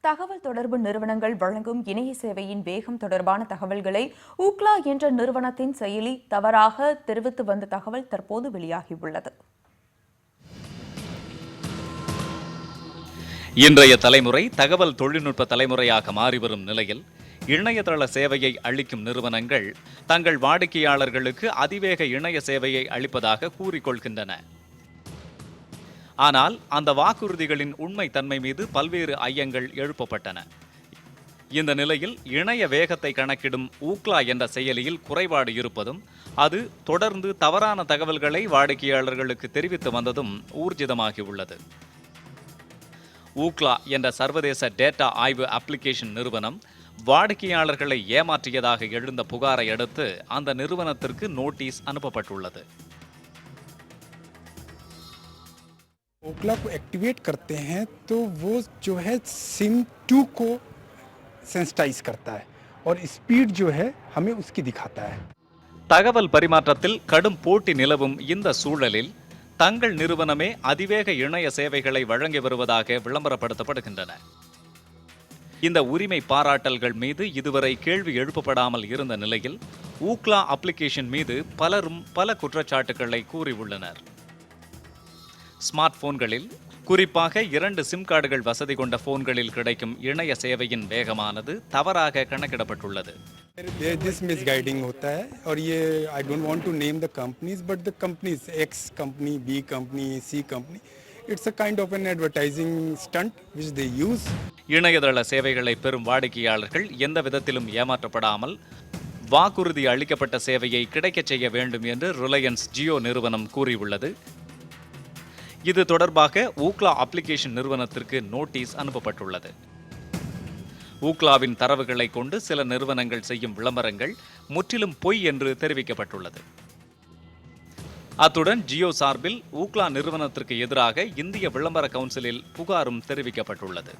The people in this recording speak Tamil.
தகவல் தொடர்பு நிறுவனங்கள் வழங்கும் இணைய சேவையின் வேகம் தொடர்பான தகவல்களை ஊக்லா என்ற நிறுவனத்தின் செயலி தவறாக தெரிவித்து வந்த தகவல் தற்போது வெளியாகியுள்ளது. இன்றைய தலைமுறை தகவல் தொழில்நுட்ப தலைமுறையாக மாறிவரும் நிலையில் இணையதள சேவையை அளிக்கும் நிறுவனங்கள் தங்கள் வாடிக்கையாளர்களுக்கு அதிவேக இணைய சேவையை அளிப்பதாக கூறிக்கொள்கின்றன. ஆனால் அந்த வாக்குறுதிகளின் உண்மை தன்மை மீது பல்வேறு ஐயங்கள் எழுப்பப்பட்டன. இந்த நிலையில் இணைய வேகத்தை கணக்கிடும் ஊக்லா என்ற செயலியில் குறைபாடு இருப்பதும் அது தொடர்ந்து தவறான தகவல்களை வாடிக்கையாளர்களுக்கு தெரிவித்து வந்ததும் ஊர்ஜிதமாகியுள்ளது. ஊக்லா என்ற சர்வதேச டேட்டா ஆய்வு அப்ளிகேஷன் நிறுவனம் வாடிக்கையாளர்களை ஏமாற்றியதாக எழுந்த புகாரை அடுத்து அந்த நிறுவனத்திற்கு நோட்டீஸ் அனுப்பப்பட்டுள்ளது. ओखला को एक्टिवेट करते हैं तो वो जो है सिम 2 को सेंसिटाइज करता है और स्पीड जो है हमें उसकी दिखाता है. தகவல் பரிமாற்றத்தில் கடும் போட்டி நிலவும் இந்த சூழலில் தங்கள் நிறுவனமே அதிவேக இணைய சேவைகளை வழங்கி வருவதாக விளம்பரப்படுத்தப்படுகின்றன. இந்த உரிமை பாராட்டல்கள் மீது இதுவரை கேள்வி எழுப்பப்படாமல் இருந்த நிலையில் ஊக்லா அப்ளிகேஷன் மீது பலரும் பல குற்றச்சாட்டுகளை கூறியுள்ளனர். ஸ்மார்ட் போன்களில் குறிப்பாக 2 சிம் கார்டுகள் வசதி கொண்ட போன்களில் கிடைக்கும் இணைய சேவையின் வேகமானது தவறாக கணக்கிடப்பட்டுள்ளது. This misguiding होता है और ये I don't want to name the companies but the companies X company, B company, C company, it's a kind of an advertising stunt which they use. இணையதள சேவைகளை பெறும் வாடிக்கையாளர்கள் எந்த விதத்திலும் ஏமாற்றப்படாமல் வாக்குறுதி அளிக்கப்பட்ட சேவையை கிடைக்கச் செய்ய வேண்டும் என்று ரிலையன்ஸ் ஜியோ நிறுவனம் கூறியுள்ளது. இது தொடர்பாக ஊக்லா அப்ளிகேஷன் நிறுவனத்திற்கு நோட்டீஸ் அனுப்பப்பட்டுள்ளது. ஊக்லாவின் தரவுகளை கொண்டு சில நிறுவனங்கள் செய்யும் விளம்பரங்கள் முற்றிலும் பொய் என்று தெரிவிக்கப்பட்டுள்ளது. அத்துடன் ஜியோ சார்பில் ஊக்லா நிறுவனத்திற்கு எதிராக இந்திய விளம்பர கவுன்சிலில் புகாரும் தெரிவிக்கப்பட்டுள்ளது.